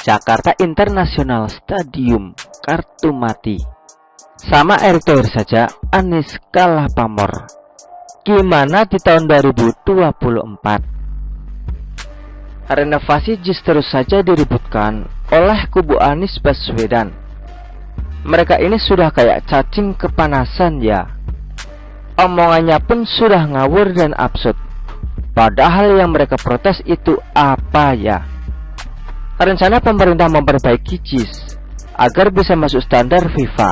Jakarta International Stadium kartu mati. Sama Erick Thohir saja Anies kalah pamor. Gimana di tahun 2024? Renovasi JIS terus saja diributkan oleh kubu Anies Baswedan. Mereka ini sudah kayak cacing kepanasan ya. Omongannya pun sudah ngawur dan absurd. Padahal yang mereka protes itu apa ya? Rencana pemerintah memperbaiki JIS agar bisa masuk standar FIFA,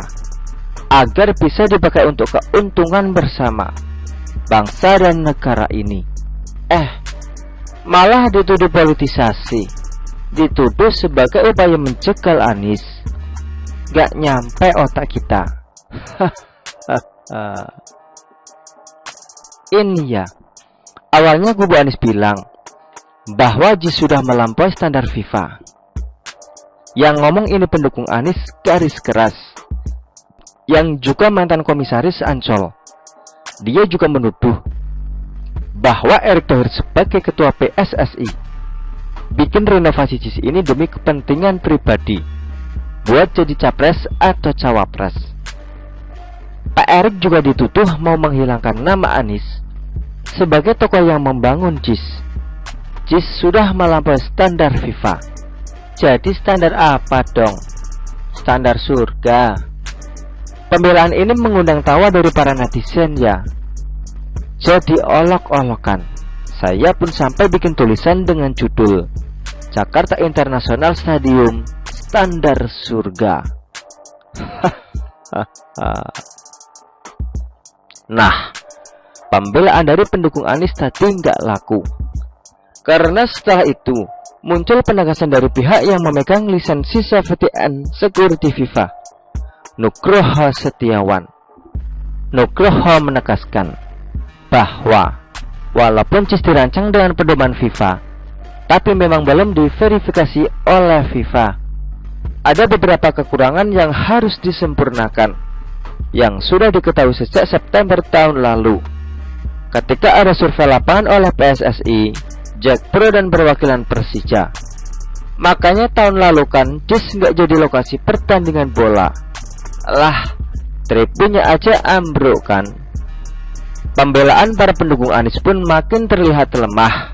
agar bisa dipakai untuk keuntungan bersama bangsa dan negara ini. Malah dituduh politisasi, dituduh sebagai upaya menjegal Anies. Gak nyampe otak kita. Ini ya, awalnya kubu Anies bilang bahwa JIS sudah melampaui standar FIFA. Yang ngomong ini pendukung Anies garis keras, yang juga mantan komisaris Ancol. Dia juga menuduh bahwa Erick Thohir sebagai ketua PSSI bikin renovasi JIS ini demi kepentingan pribadi, buat jadi capres atau cawapres. Pak Erick juga dituduh mau menghilangkan nama Anies sebagai tokoh yang membangun JIS. JIS sudah melampaui standar FIFA. Jadi standar apa dong? Standar surga. Pembelaan ini mengundang tawa dari para netizen ya. Jadi olok-olokan. Saya pun sampai bikin tulisan dengan judul Jakarta International Stadium Standar Surga. Nah, pembelaan dari pendukung Anies tadi nggak laku. Karena setelah itu muncul penegasan dari pihak yang memegang lisensi Safety and Security FIFA, Nugroho Setiawan. Nugroho menegaskan bahwa walaupun JIS dirancang dengan pedoman FIFA, tapi memang belum diverifikasi oleh FIFA. Ada beberapa kekurangan yang harus disempurnakan, yang sudah diketahui sejak September tahun lalu, ketika ada survei lapangan oleh PSSI, Jakpro dan perwakilan Persija. Makanya tahun lalu kan JIS nggak jadi lokasi pertandingan bola. Lah, tribunnya aja ambruk kan. Pembelaan para pendukung Anies pun makin terlihat lemah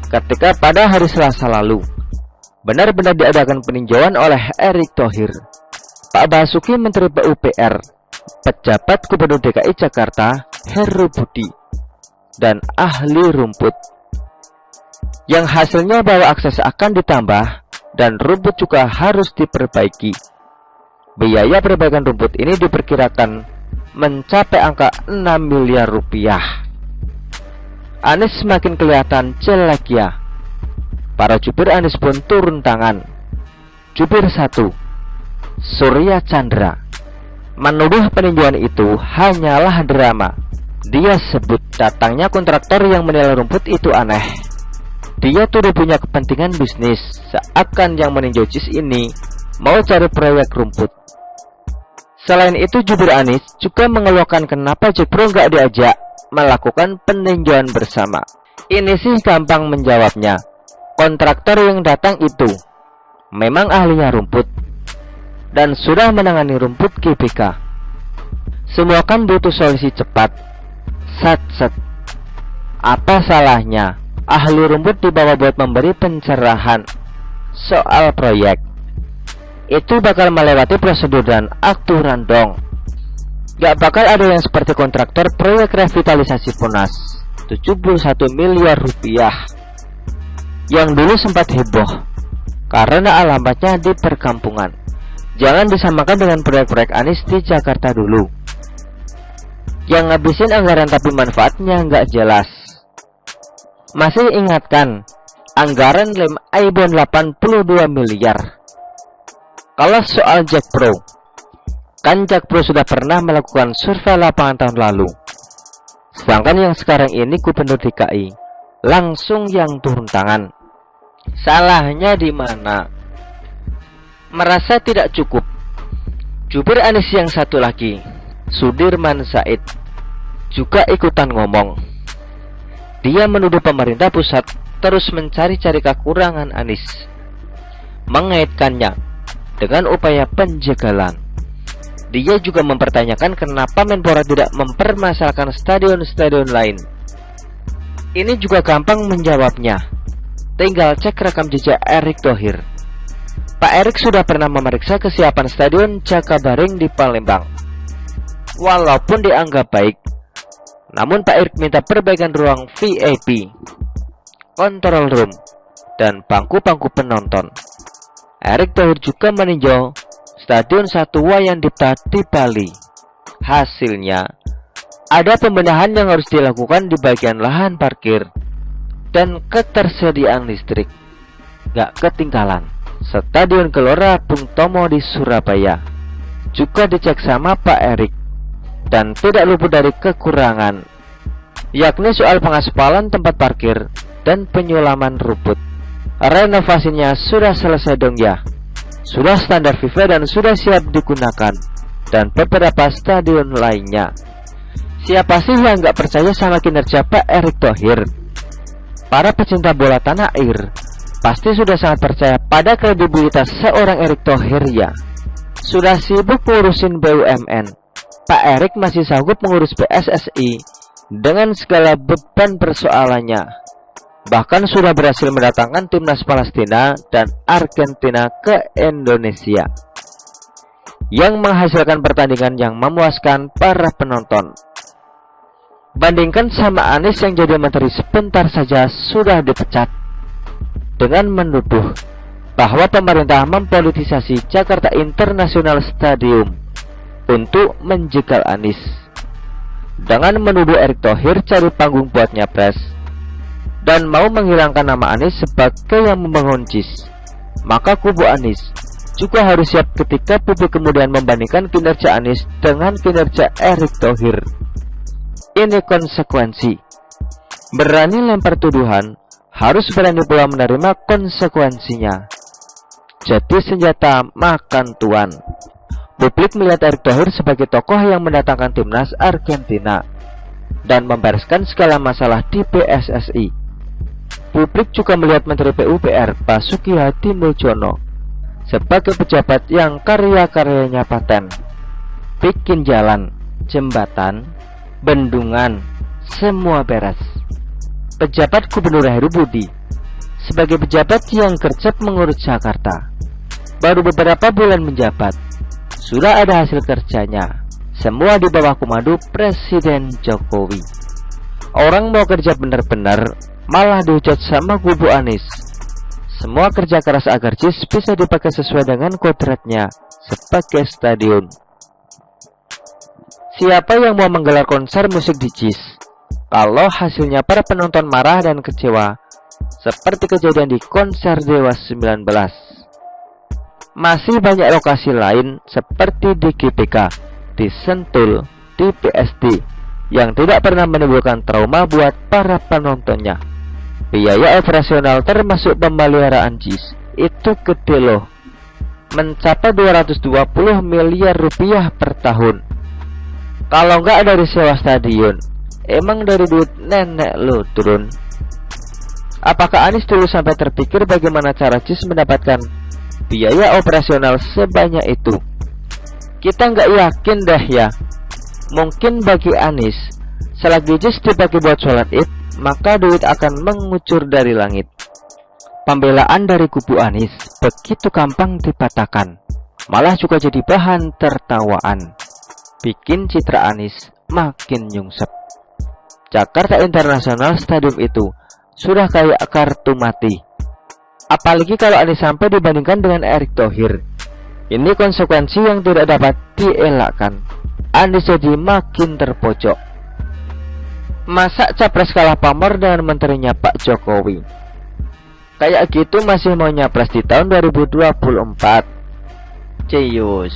ketika pada hari Selasa lalu benar-benar diadakan peninjauan oleh Erick Thohir, Pak Basuki Menteri PUPR, pejabat Gubernur DKI Jakarta Heru Budi, dan ahli rumput, yang hasilnya bahwa akses akan ditambah dan rumput juga harus diperbaiki. Biaya perbaikan rumput ini diperkirakan mencapai angka 6 miliar rupiah. Anies semakin kelihatan jelek ya. Para jubir Anies pun turun tangan. Jubir 1, Surya Chandra, menuduh peninjauan itu hanyalah drama. Dia sebut datangnya kontraktor yang menilai rumput itu aneh. Dia tuh punya kepentingan bisnis, seakan yang meninjau JIS ini mau cari proyek rumput. Selain itu, jubir Anies juga mengeluhkan kenapa Jakpro nggak diajak melakukan peninjauan bersama. Ini sih gampang menjawabnya. Kontraktor yang datang itu memang ahlinya rumput dan sudah menangani rumput GBK. Semua kan butuh solusi cepat. Sat. Apa salahnya ahli rumput dibawa buat memberi pencerahan soal proyek? Itu bakal melewati prosedur dan aturan dong. Gak bakal ada yang seperti kontraktor proyek revitalisasi Monas 71 miliar rupiah yang dulu sempat heboh karena alamatnya di perkampungan. Jangan disamakan dengan proyek-proyek Anies di Jakarta dulu, yang ngabisin anggaran tapi manfaatnya nggak jelas. Masih ingatkan anggaran lem Aibon 82 miliar. Kalau soal Jakpro, kan Jakpro sudah pernah melakukan survei lapangan tahun lalu. Sedangkan yang sekarang ini Gubernur DKI langsung yang turun tangan. Salahnya di mana? Merasa tidak cukup. Jubir Anies yang satu lagi, Sudirman Said juga ikutan ngomong. Dia menuduh pemerintah pusat terus mencari-cari kekurangan Anies, mengaitkannya dengan upaya penjagalan. Dia juga mempertanyakan kenapa Menpora tidak mempermasalahkan stadion-stadion lain. Ini juga gampang menjawabnya. Tinggal cek rekam jejak Erick Thohir. Pak Erick sudah pernah memeriksa kesiapan Stadion Jakabaring di Palembang. Walaupun dianggap baik, namun Pak Erick minta perbaikan ruang VIP, control room, dan bangku-bangku penonton. Erick Thohir juga meninjau Stadion Satu Wayan Dipta di Bali. Hasilnya, ada pembenahan yang harus dilakukan di bagian lahan parkir dan ketersediaan listrik. Gak ketinggalan, Stadion Gelora Bung Tomo di Surabaya juga dicek sama Pak Erick dan tidak luput dari kekurangan, yakni soal pengaspalan tempat parkir dan penyulaman rumput. Renovasinya sudah selesai dong ya, sudah standar FIFA dan sudah siap digunakan, dan beberapa stadion lainnya. Siapa sih yang gak percaya sama kinerja Pak Erick Thohir? Para pecinta bola tanah air pasti sudah sangat percaya pada kredibilitas seorang Erick Thohir ya. Sudah sibuk ngurusin BUMN, Pak Erick masih sanggup mengurus PSSI dengan segala beban persoalannya. Bahkan sudah berhasil mendatangkan timnas Palestina dan Argentina ke Indonesia, yang menghasilkan pertandingan yang memuaskan para penonton. Bandingkan sama Anies yang jadi menteri sebentar saja sudah dipecat dengan menuduh bahwa pemerintah mempolitisasi Jakarta International Stadium untuk menjegal Anies. Dengan menuduh Erick Thohir cari panggung buat nyapres dan mau menghilangkan nama Anies sebagai yang membangun JIS, maka kubu Anies juga harus siap ketika publik kemudian membandingkan kinerja Anies dengan kinerja Erick Thohir. Ini konsekuensi. Berani lempar tuduhan, harus berani pula menerima konsekuensinya. Jadi senjata makan tuan. Publik melihat Erick Thohir sebagai tokoh yang mendatangkan timnas Argentina dan membereskan segala masalah di PSSI. Publik juga melihat Menteri PUPR Basuki Hadi Muljono sebagai pejabat yang karya-karyanya paten, bikin jalan, jembatan, bendungan, semua beres. Pejabat Gubernur Heru Budi sebagai pejabat yang gercep mengurus Jakarta. Baru beberapa bulan menjabat, sudah ada hasil kerjanya, semua di bawah komando Presiden Jokowi. Orang mau kerja benar-benar, malah dihujat sama kubu Anies. Semua kerja keras agar JIS bisa dipakai sesuai dengan kodratnya sebagai stadion. Siapa yang mau menggelar konser musik di JIS kalau hasilnya para penonton marah dan kecewa seperti kejadian di konser Dewa 19? Masih banyak lokasi lain seperti di GBK, di Sentul, di PSD yang tidak pernah menimbulkan trauma buat para penontonnya. Biaya operasional termasuk pemeliharaan JIS itu gede loh, mencapai 220 miliar rupiah per tahun. Kalau nggak dari sewa stadion, emang dari duit nenek lo turun. Apakah Anies dulu sampai terpikir bagaimana cara JIS mendapatkan biaya operasional sebanyak itu? Kita nggak yakin dah ya. Mungkin bagi Anies, selagi JIS dipakai buat sholat id, maka duit akan mengucur dari langit. Pembelaan dari kubu Anies begitu gampang dipatahkan, malah juga jadi bahan tertawaan, bikin citra Anies makin nyungsep. Jakarta International Stadium itu sudah kayak kartu mati. Apalagi kalau Anies sampai dibandingkan dengan Erick Thohir. Ini konsekuensi yang tidak dapat dielakkan. Anies jadi makin terpojok. Masa capres kalah pamor dengan menterinya Pak Jokowi? Kayak gitu masih mau nyapres di tahun 2024? Ceyus.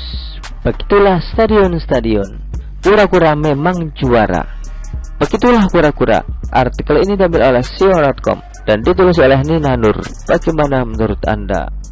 Begitulah stadion-stadion. Kura-kura memang juara. Begitulah kura-kura. Artikel ini diambil oleh sion.com dan ditulis oleh Nina Nur. Bagaimana menurut Anda?